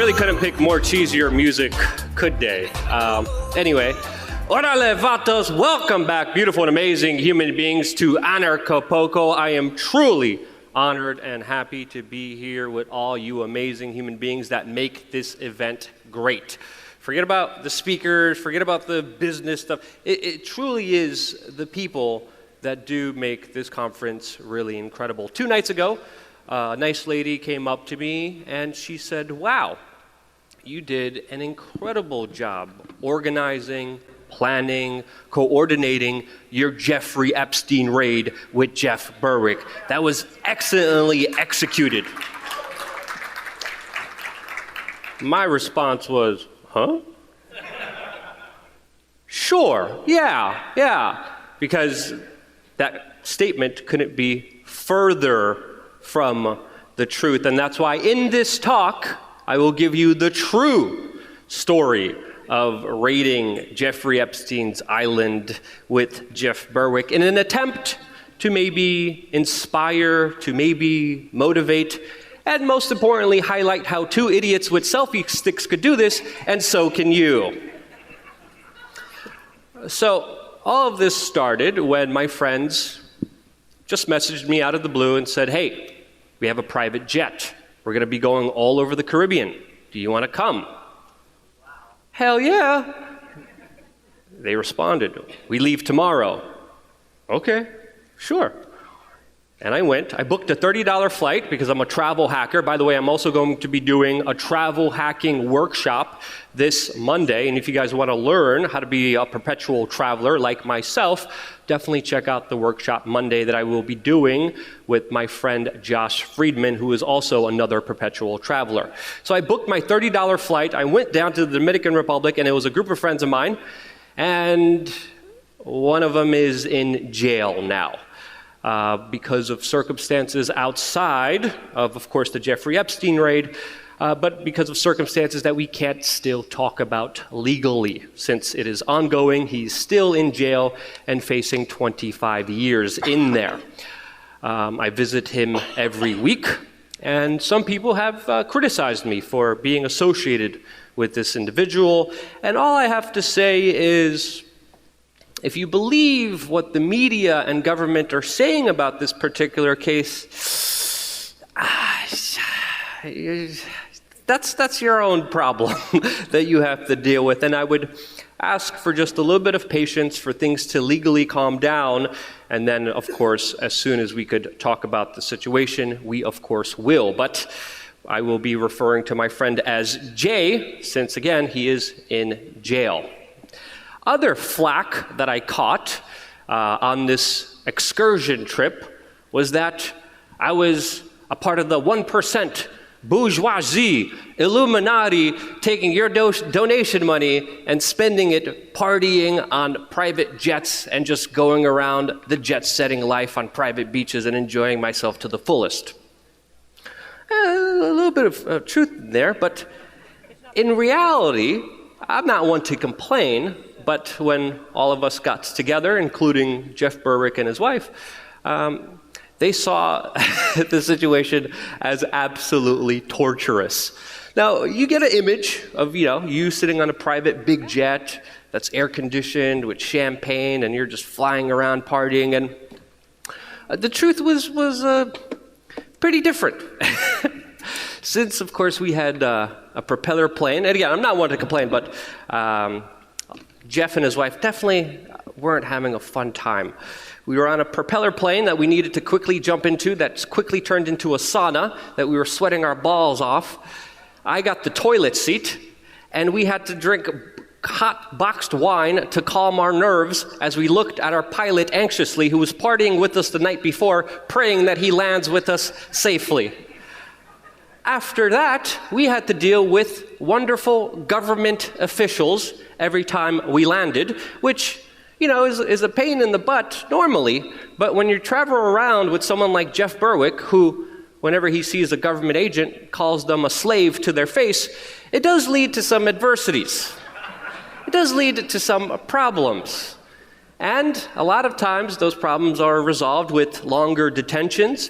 really couldn't pick more cheesier music, could they? Anyway, orale vatos, welcome back, beautiful and amazing human beings, to Anarchapulco. I am truly honored and happy to be here with all you amazing human beings that make this event great. Forget about the speakers, forget about the business stuff. It truly is the people that do make this conference really incredible. 2 nights ago, a nice lady came up to me and she said, "Wow, you did an incredible job organizing, planning, coordinating your Jeffrey Epstein raid with Jeff Berwick. That was excellently executed." My response was, "Huh? Sure, yeah, because that statement couldn't be further from the truth. And that's why in this talk, I will give you the true story of raiding Jeffrey Epstein's island with Jeff Berwick in an attempt to maybe inspire, to maybe motivate, and most importantly, highlight how 2 idiots with selfie sticks could do this, and so can you. So all of this started when my friends just messaged me out of the blue and said, "Hey, we have a private jet. We're going to be going all over the Caribbean. Do you want to come?" Wow. Hell yeah. They responded, "We leave tomorrow." Okay, sure. And I went. I booked a $30 flight because I'm a travel hacker. By the way, I'm also going to be doing a travel hacking workshop this Monday. And if you guys want to learn how to be a perpetual traveler like myself, definitely check out the workshop Monday that I will be doing with my friend Josh Friedman, who is also another perpetual traveler. So I booked my $30 flight. I went down to the Dominican Republic, and it was a group of friends of mine. And one of them is in jail now. Because of circumstances outside of course, the Jeffrey Epstein raid, but because of circumstances that we can't still talk about legally. Since it is ongoing, he's still in jail and facing 25 years in there. I visit him every week, and some people have criticized me for being associated with this individual, and all I have to say is, if you believe what the media and government are saying about this particular case, that's your own problem that you have to deal with. And I would ask for just a little bit of patience for things to legally calm down. And then, of course, as soon as we could talk about the situation, we, of course, will. But I will be referring to my friend as Jay, since, again, he is in jail. Other flack that I caught on this excursion trip was that I was a part of the 1% bourgeoisie, Illuminati, taking your donation money and spending it partying on private jets and just going around the jet-setting life on private beaches and enjoying myself to the fullest. A little bit of truth there, but in reality, I'm not one to complain. But when all of us got together, including Jeff Berwick and his wife, they saw the situation as absolutely torturous. Now, you get an image of, you sitting on a private big jet that's air-conditioned with champagne, and you're just flying around partying, and the truth was pretty different. Since, of course, we had a propeller plane, and again, I'm not one to complain, but Jeff and his wife definitely weren't having a fun time. We were on a propeller plane that we needed to quickly jump into, that quickly turned into a sauna, that we were sweating our balls off. I got the toilet seat, and we had to drink hot boxed wine to calm our nerves as we looked at our pilot anxiously, who was partying with us the night before, praying that he lands with us safely. After that, we had to deal with wonderful government officials every time we landed, which, is a pain in the butt normally. But when you travel around with someone like Jeff Berwick, who, whenever he sees a government agent, calls them a slave to their face, it does lead to some adversities. It does lead to some problems. And a lot of times, those problems are resolved with longer detentions.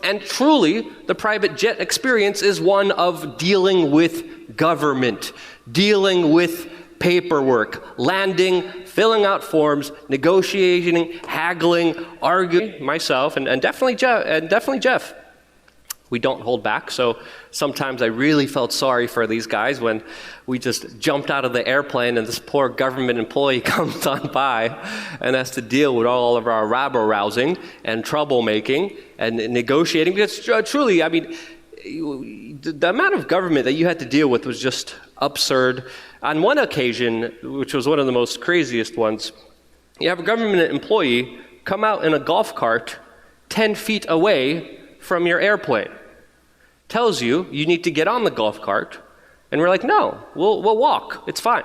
And truly, the private jet experience is one of dealing with government, dealing with paperwork, landing, filling out forms, negotiating, haggling, arguing, myself, and definitely Jeff. We don't hold back, so sometimes I really felt sorry for these guys when we just jumped out of the airplane and this poor government employee comes on by and has to deal with all of our rabble-rousing and troublemaking and negotiating, because truly, I mean, the amount of government that you had to deal with was just absurd. On one occasion, which was one of the most craziest ones, you have a government employee come out in a golf cart 10 feet away from your airplane. Tells you need to get on the golf cart, and we're like, no, we'll walk, it's fine.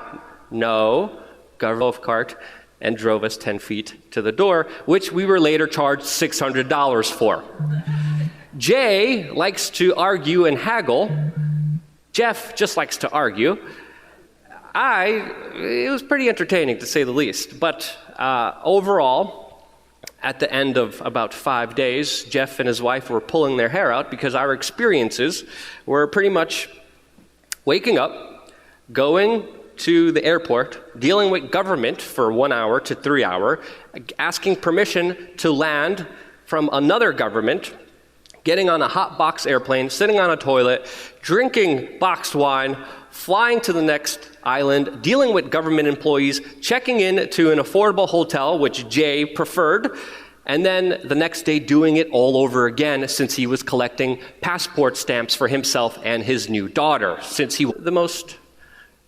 No, golf cart, and drove us 10 feet to the door, which we were later charged $600 for. Jay likes to argue and haggle. Jeff just likes to argue. It was pretty entertaining, to say the least. But overall, at the end of about 5 days, Jeff and his wife were pulling their hair out because our experiences were pretty much waking up, going to the airport, dealing with government for 1 hour to 3 hours, asking permission to land from another government, getting on a hot box airplane, sitting on a toilet, drinking boxed wine, flying to the next island, dealing with government employees, checking in to an affordable hotel, which Jay preferred, and then the next day doing it all over again since he was collecting passport stamps for himself and his new daughter, since he was the most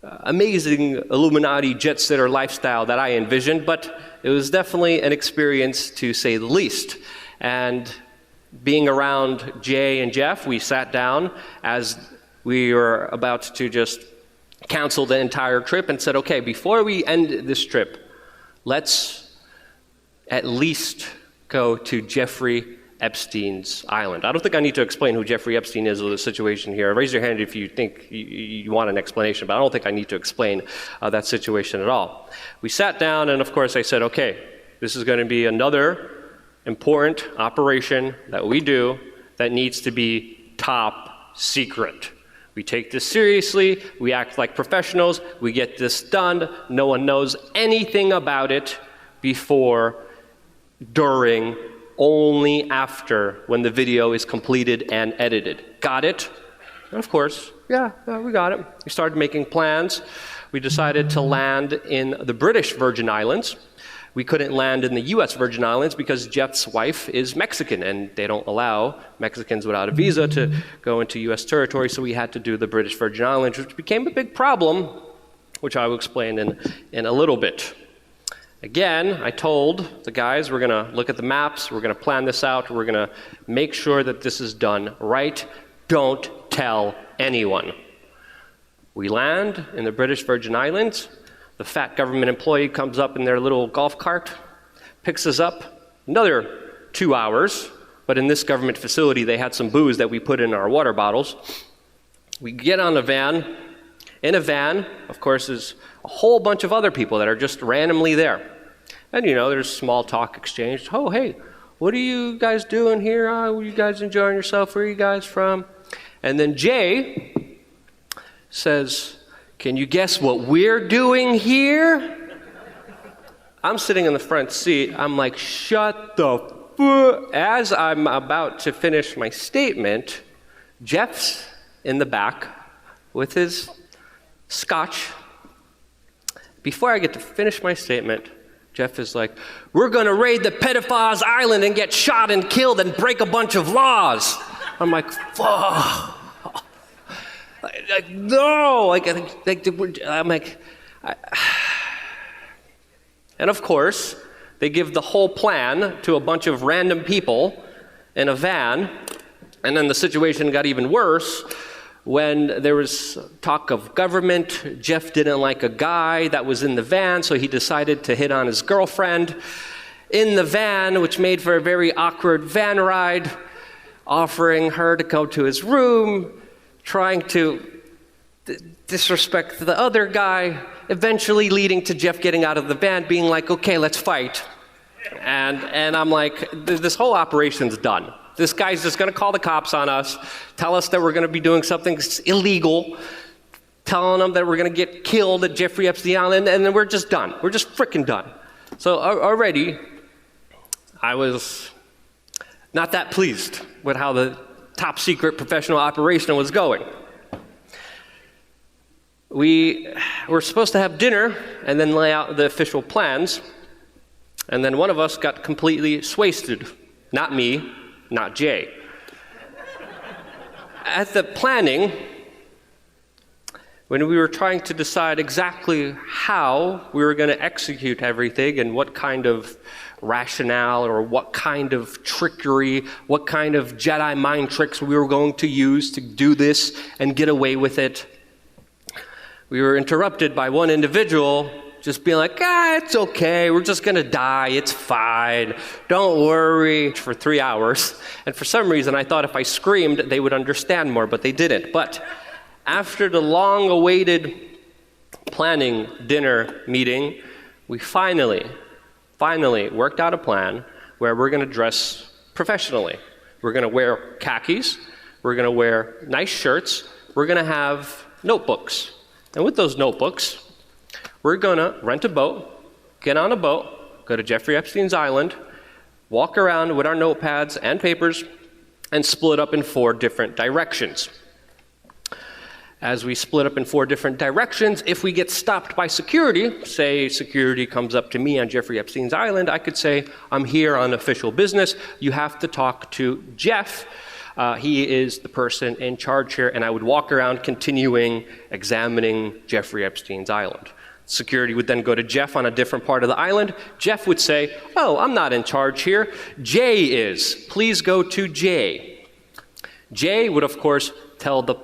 amazing Illuminati jet-setter lifestyle that I envisioned, but it was definitely an experience to say the least. And being around Jay and Jeff, we sat down as we were about to just cancel the entire trip and said, okay, before we end this trip, let's at least go to Jeffrey Epstein's island. I don't think I need to explain who Jeffrey Epstein is or the situation here. Raise your hand if you think you want an explanation, but I don't think I need to explain that situation at all. We sat down, and of course I said, okay, this is going to be another important operation that we do that needs to be top secret. We take this seriously, we act like professionals, we get this done, no one knows anything about it before, during, only after, when the video is completed and edited. Got it? And of course, yeah, we got it. We started making plans. We decided to land in the British Virgin Islands. We couldn't land in the US Virgin Islands because Jeff's wife is Mexican, and they don't allow Mexicans without a visa to go into US territory, so we had to do the British Virgin Islands, which became a big problem, which I will explain in a little bit. Again, I told the guys, we're gonna look at the maps, we're gonna plan this out, we're gonna make sure that this is done right. Don't tell anyone. We land in the British Virgin Islands. The fat government employee comes up in their little golf cart, picks us up, another 2 hours, but in this government facility they had some booze that we put in our water bottles. We get on a van. In a van, of course, there's a whole bunch of other people that are just randomly there. And there's small talk exchange. Oh, hey, what are you guys doing here? Are you guys enjoying yourself? Where are you guys from? And then Jay says, can you guess what we're doing here? I'm sitting in the front seat. I'm like, shut the fuck. As I'm about to finish my statement, Jeff's in the back with his scotch. Before I get to finish my statement, Jeff is like, we're going to raid the pedophiles' island and get shot and killed and break a bunch of laws. I'm like, fuck. No, I'm like, and of course, they give the whole plan to a bunch of random people in a van, and then the situation got even worse when there was talk of government. Jeff didn't like a guy that was in the van, so he decided to hit on his girlfriend in the van, which made for a very awkward van ride, offering her to go to his room, trying to disrespect the other guy, eventually leading to Jeff getting out of the van, being like, okay, let's fight. And I'm like, this whole operation's done. This guy's just gonna call the cops on us, tell us that we're gonna be doing something illegal, telling them that we're going to get killed at Jeffrey Epstein Island, and then we're just done. We're just freaking done. So already, I was not that pleased with how the top secret professional operation was going. We were supposed to have dinner and then lay out the official plans, and then one of us got completely wasted. Not me, not Jay. At the planning, when we were trying to decide exactly how we were going to execute everything and what kind of rationale or what kind of trickery, what kind of Jedi mind tricks we were going to use to do this and get away with it, we were interrupted by one individual just being like, it's okay, we're just gonna die, it's fine, don't worry, for 3 hours. And for some reason, I thought if I screamed, they would understand more, but they didn't. But after the long-awaited planning dinner meeting, we finally worked out a plan where we're gonna dress professionally. We're gonna wear khakis, we're gonna wear nice shirts, we're gonna have notebooks. And with those notebooks, we're gonna rent a boat, get on a boat, go to Jeffrey Epstein's island, walk around with our notepads and papers, and split up in 4 different directions. As we split up in 4 different directions, if we get stopped by security, say security comes up to me on Jeffrey Epstein's island, I could say, I'm here on official business, you have to talk to Jeff. He is the person in charge here, and I would walk around continuing examining Jeffrey Epstein's island. Security would then go to Jeff on a different part of the island. Jeff would say, I'm not in charge here. Jay is. Please go to Jay. Jay would, of course, tell the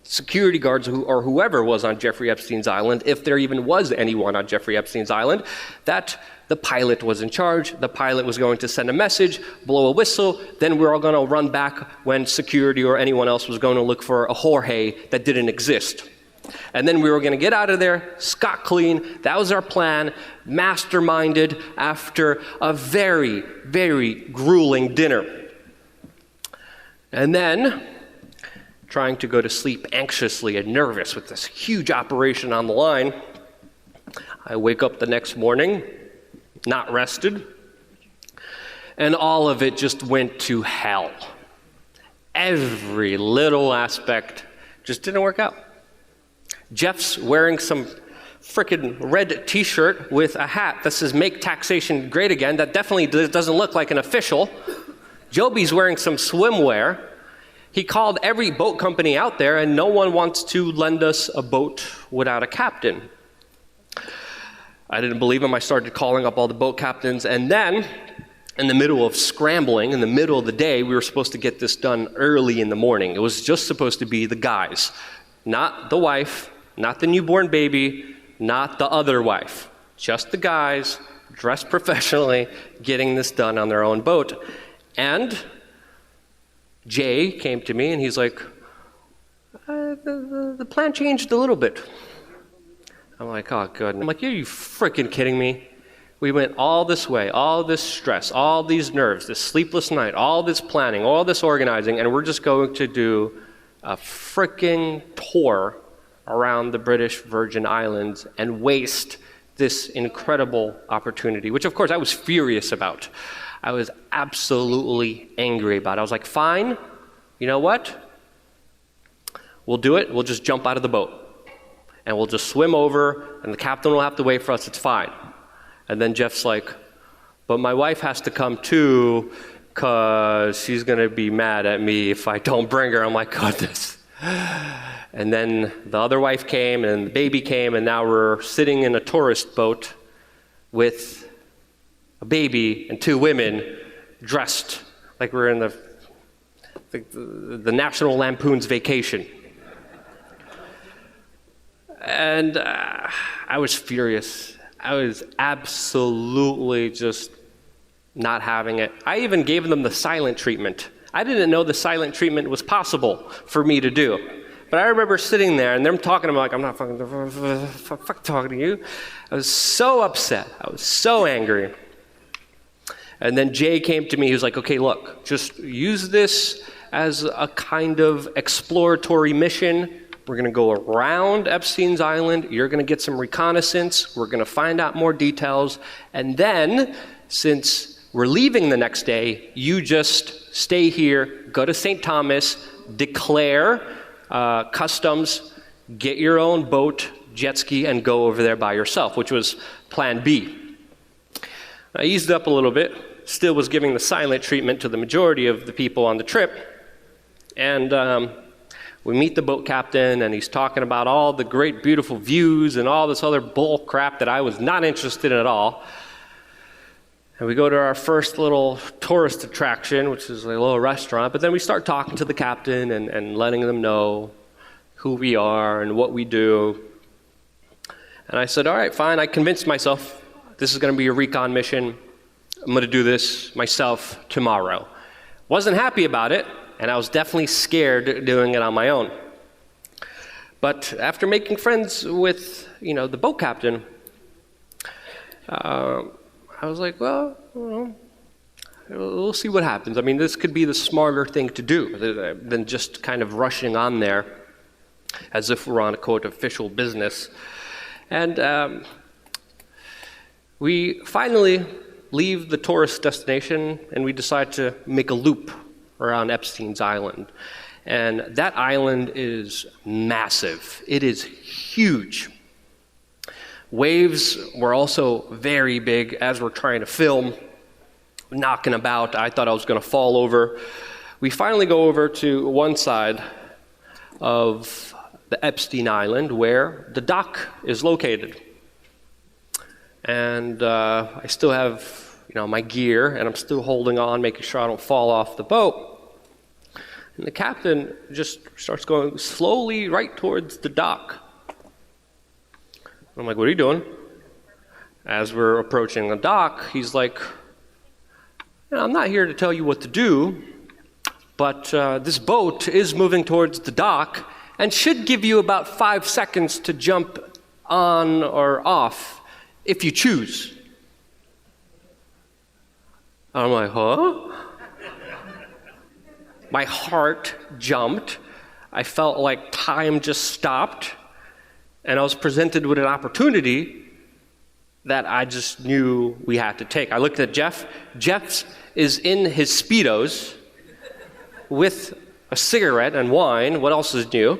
security guards or whoever was on Jeffrey Epstein's island, if there even was anyone on Jeffrey Epstein's island, that the pilot was in charge. The pilot was going to send a message, blow a whistle, then we're all going to run back when security or anyone else was going to look for a Jorge that didn't exist. And then we were going to get out of there scot clean. That was our plan, masterminded after a very, very grueling dinner. And then, trying to go to sleep anxiously and nervous with this huge operation on the line, I wake up the next morning, not rested, and all of it just went to hell. Every little aspect just didn't work out. Jeff's wearing some frickin' red t-shirt with a hat that says "Make Taxation Great Again." That definitely doesn't look like an official. Joby's wearing some swimwear. He called every boat company out there, and no one wants to lend us a boat without a captain. I didn't believe him. I started calling up all the boat captains, and then, in the middle of scrambling, in the middle of the day, we were supposed to get this done early in the morning. It was just supposed to be the guys, not the wife, not the newborn baby, not the other wife. Just the guys, dressed professionally, getting this done on their own boat. And Jay came to me and he's like, the plan changed a little bit. I'm like, oh, good. I'm like, are you freaking kidding me? We went all this way, all this stress, all these nerves, this sleepless night, all this planning, all this organizing, and we're just going to do a freaking tour around the British Virgin Islands and waste this incredible opportunity, which of course I was furious about. I was absolutely angry about it. I was like, fine, you know what? We'll do it. We'll just jump out of the boat. And we'll just swim over, and the captain will have to wait for us. It's fine. And then Jeff's like, but my wife has to come too, because she's going to be mad at me if I don't bring her. I'm like, goodness. And then the other wife came, and the baby came, and now we're sitting in a tourist boat with a baby and 2 women dressed like we're in the National Lampoon's Vacation. And I was furious. I was absolutely just not having it. I even gave them the silent treatment. I didn't know the silent treatment was possible for me to do. But I remember sitting there and them talking to me like, I'm not fucking talking to you. I was so upset. I was so angry. And then Jay came to me. He was like, okay, look, just use this as a kind of exploratory mission. We're going to go around Epstein's Island. You're going to get some reconnaissance. We're going to find out more details. And then, since we're leaving the next day, you just stay here, go to St. Thomas, declare customs, get your own boat, jet ski, and go over there by yourself, which was plan B. I eased up a little bit, still was giving the silent treatment to the majority of the people on the trip. And we meet the boat captain, and he's talking about all the great, beautiful views and all this other bull crap that I was not interested in at all. And we go to our first little tourist attraction, which is a little restaurant, but then we start talking to the captain and letting them know who we are and what we do. And I said, all right, fine. I convinced myself this is going to be a recon mission. I'm going to do this myself tomorrow. Wasn't happy about it, and I was definitely scared doing it on my own. But after making friends with, the boat captain, I was like, well, we'll see what happens. I mean, this could be the smarter thing to do than just kind of rushing on there as if we're on a, quote, official business. And we finally leave the tourist destination, and we decide to make a loop around Epstein's Island. And that island is massive. It is huge. Waves were also very big as we're trying to film, knocking about. I thought I was going to fall over. We finally go over to one side of the Epstein Island where the dock is located. And I still have, my gear, and I'm still holding on, making sure I don't fall off the boat. And the captain just starts going slowly right towards the dock. I'm like, what are you doing? As we're approaching the dock, he's like, I'm not here to tell you what to do, but this boat is moving towards the dock and should give you about 5 seconds to jump on or off if you choose. I'm like, huh? My heart jumped. I felt like time just stopped. And I was presented with an opportunity that I just knew we had to take. I looked at Jeff. Jeff is in his Speedos with a cigarette and wine. What else is new?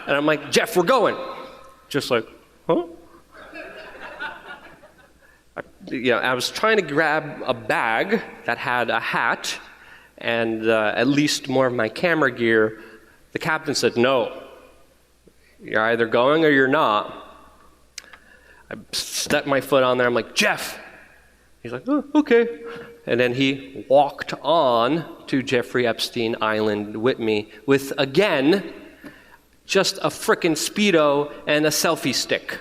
And I'm like, Jeff, we're going. Just like, huh? I was trying to grab a bag that had a hat and at least more of my camera gear. The captain said, no. You're either going or you're not. I stepped my foot on there. I'm like, Jeff. He's like, oh, okay. And then he walked on to Jeffrey Epstein Island with me with, again, just a frickin' Speedo and a selfie stick.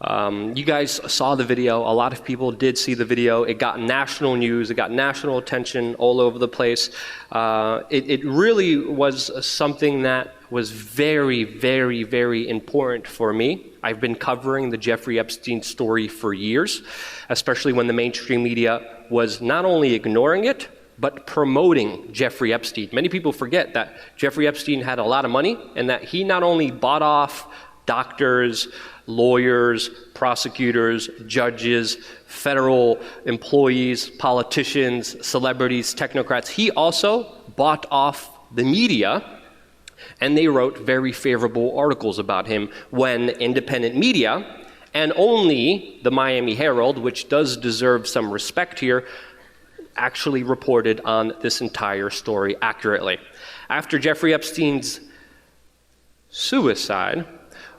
You guys saw the video. A lot of people did see the video. It got national news. It got national attention all over the place. It really was something that was very, very, very important for me. I've been covering the Jeffrey Epstein story for years, especially when the mainstream media was not only ignoring it, but promoting Jeffrey Epstein. Many people forget that Jeffrey Epstein had a lot of money and that he not only bought off doctors, lawyers, prosecutors, judges, federal employees, politicians, celebrities, technocrats. He also bought off the media, and they wrote very favorable articles about him when independent media, and only the Miami Herald, which does deserve some respect here, actually reported on this entire story accurately. After Jeffrey Epstein's suicide,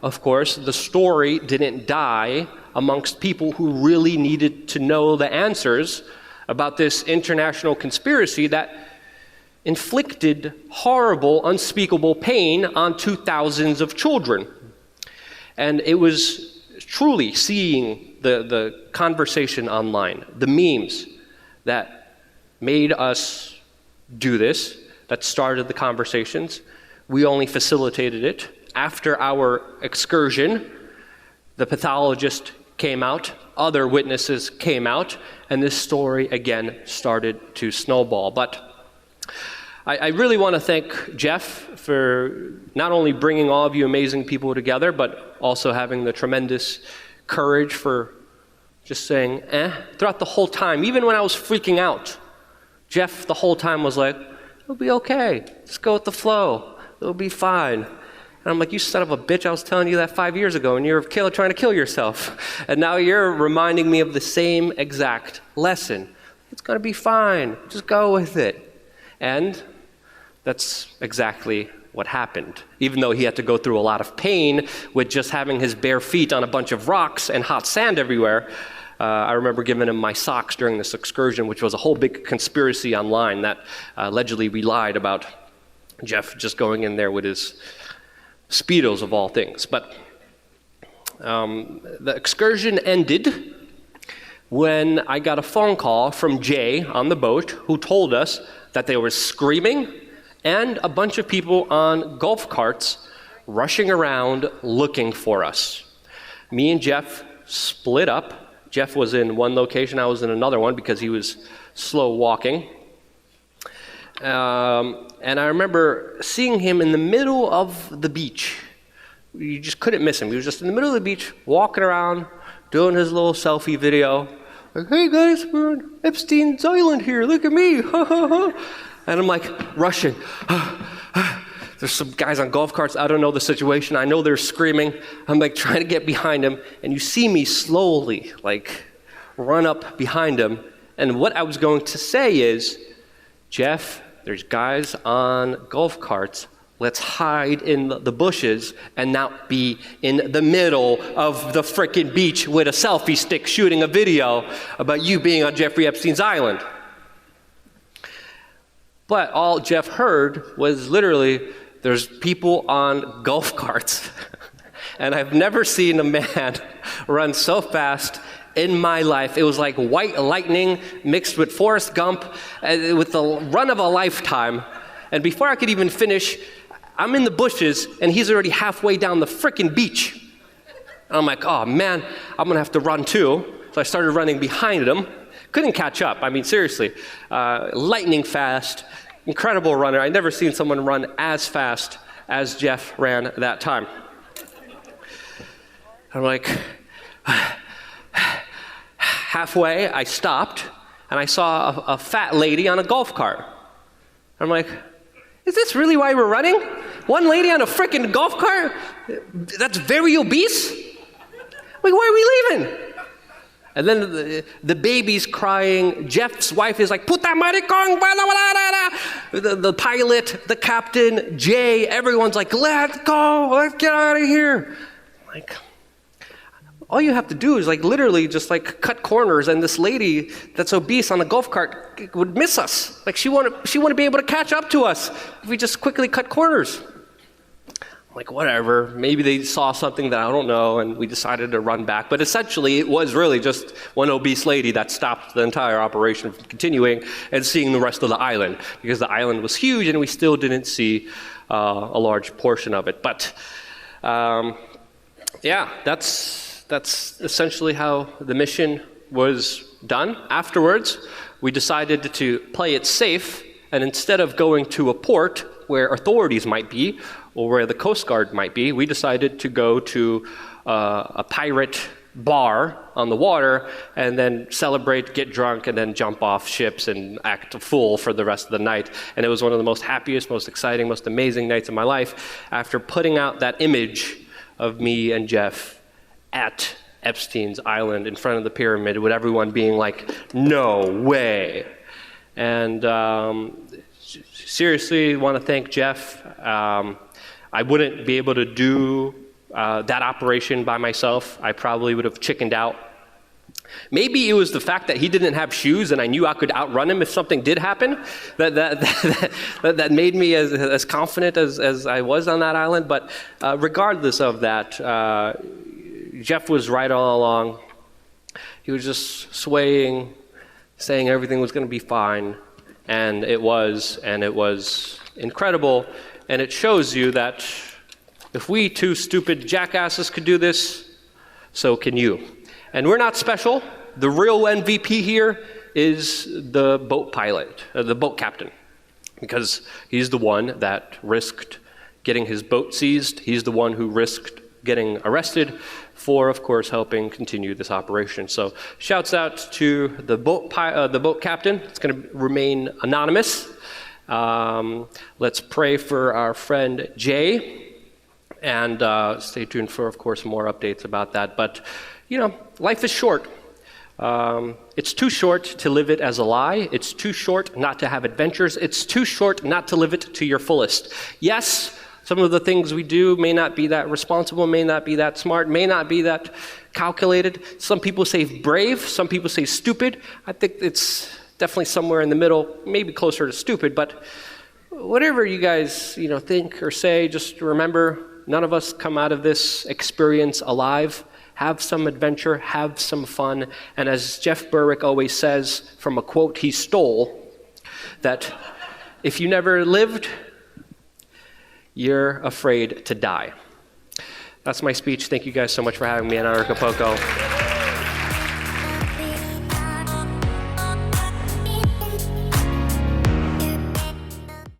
of course, the story didn't die amongst people who really needed to know the answers about this international conspiracy that inflicted horrible, unspeakable pain onto thousands of children. And it was truly seeing the conversation online, the memes that made us do this, that started the conversations. We only facilitated it. After our excursion, the pathologist came out, other witnesses came out, and this story again started to snowball. But I really want to thank Jeff for not only bringing all of you amazing people together, but also having the tremendous courage for just saying, throughout the whole time, even when I was freaking out. Jeff the whole time was like, it'll be okay, just go with the flow, it'll be fine. And I'm like, you son of a bitch, I was telling you that 5 years ago, and you're trying to kill yourself. And now you're reminding me of the same exact lesson. It's gonna be fine, just go with it. And that's exactly what happened. Even though he had to go through a lot of pain with just having his bare feet on a bunch of rocks and hot sand everywhere, I remember giving him my socks during this excursion, which was a whole big conspiracy online that allegedly we lied about Jeff just going in there with his Speedos of all things. But the excursion ended when I got a phone call from Jay on the boat, who told us that they were screaming and a bunch of people on golf carts rushing around looking for us. Me and Jeff split up. Jeff was in one location, I was in another one because he was slow walking. And I remember seeing him in the middle of the beach. You just couldn't miss him. He was just in the middle of the beach, walking around, doing his little selfie video. Like, hey guys, we're on Epstein's Island here, look at me, And I'm like, rushing. There's some guys on golf carts, I don't know the situation, I know they're screaming. I'm like trying to get behind him, and you see me slowly, like, run up behind him. And what I was going to say is, Jeff, there's guys on golf carts, let's hide in the bushes and not be in the middle of the frickin' beach with a selfie stick shooting a video about you being on Jeffrey Epstein's island. But all Jeff heard was literally, there's people on golf carts. And I've never seen a man run so fast in my life. It was like white lightning mixed with Forrest Gump, with the run of a lifetime. And before I could even finish, I'm in the bushes, and he's already halfway down the frickin' beach. And I'm like, oh man, I'm gonna have to run too. So I started running behind him. Couldn't catch up, I mean, seriously. Lightning fast, incredible runner. I'd never seen someone run as fast as Jeff ran that time. I'm like, halfway, I stopped, and I saw a fat lady on a golf cart. I'm like, is this really why we're running? One lady on a frickin' golf cart? That's very obese? Like, why are we leaving? And then the baby's crying. Jeff's wife is like, puta maricón, the pilot, the captain, Jay, everyone's like, let's go, let's get out of here. Like, all you have to do is like literally just like cut corners, and this lady that's obese on a golf cart would miss us. Like she wouldn't be able to catch up to us if we just quickly cut corners. I'm like, whatever, maybe they saw something that I don't know, and we decided to run back. But essentially, it was really just one obese lady that stopped the entire operation from continuing and seeing the rest of the island, because the island was huge and we still didn't see a large portion of it. But yeah, that's essentially how the mission was done. Afterwards, we decided to play it safe, and instead of going to a port where authorities might be, or where the Coast Guard might be, we decided to go to a pirate bar on the water and then celebrate, get drunk, and then jump off ships and act a fool for the rest of the night. And it was one of the most happiest, most exciting, most amazing nights of my life after putting out that image of me and Jeff at Epstein's Island in front of the pyramid, with everyone being like, no way. And seriously, want to thank Jeff. I wouldn't be able to do that operation by myself. I probably would have chickened out. Maybe it was the fact that he didn't have shoes and I knew I could outrun him if something did happen that made me as confident as I was on that island. But regardless of that, Jeff was right all along. He was just swaying, saying everything was going to be fine, and it was incredible. And it shows you that if we two stupid jackasses could do this, so can you. And we're not special. The real MVP here is the boat pilot, the boat captain. because he's the one that risked getting his boat seized. He's the one who risked getting arrested for, of course, helping continue this operation. So shouts out to the boat captain. It's going to remain anonymous. Let's pray for our friend Jay, and stay tuned for, of course, more updates about that. But, life is short. It's too short to live it as a lie. It's too short not to have adventures. It's too short not to live it to your fullest. Yes, some of the things we do may not be that responsible, may not be that smart, may not be that calculated. Some people say brave, some people say stupid. I think it's definitely somewhere in the middle, maybe closer to stupid, but whatever you guys, think or say, just remember, none of us come out of this experience alive. Have some adventure, have some fun, and as Jeff Berwick always says from a quote he stole, that if you never lived, you're afraid to die. That's my speech. Thank you guys so much for having me in Anarchapulco.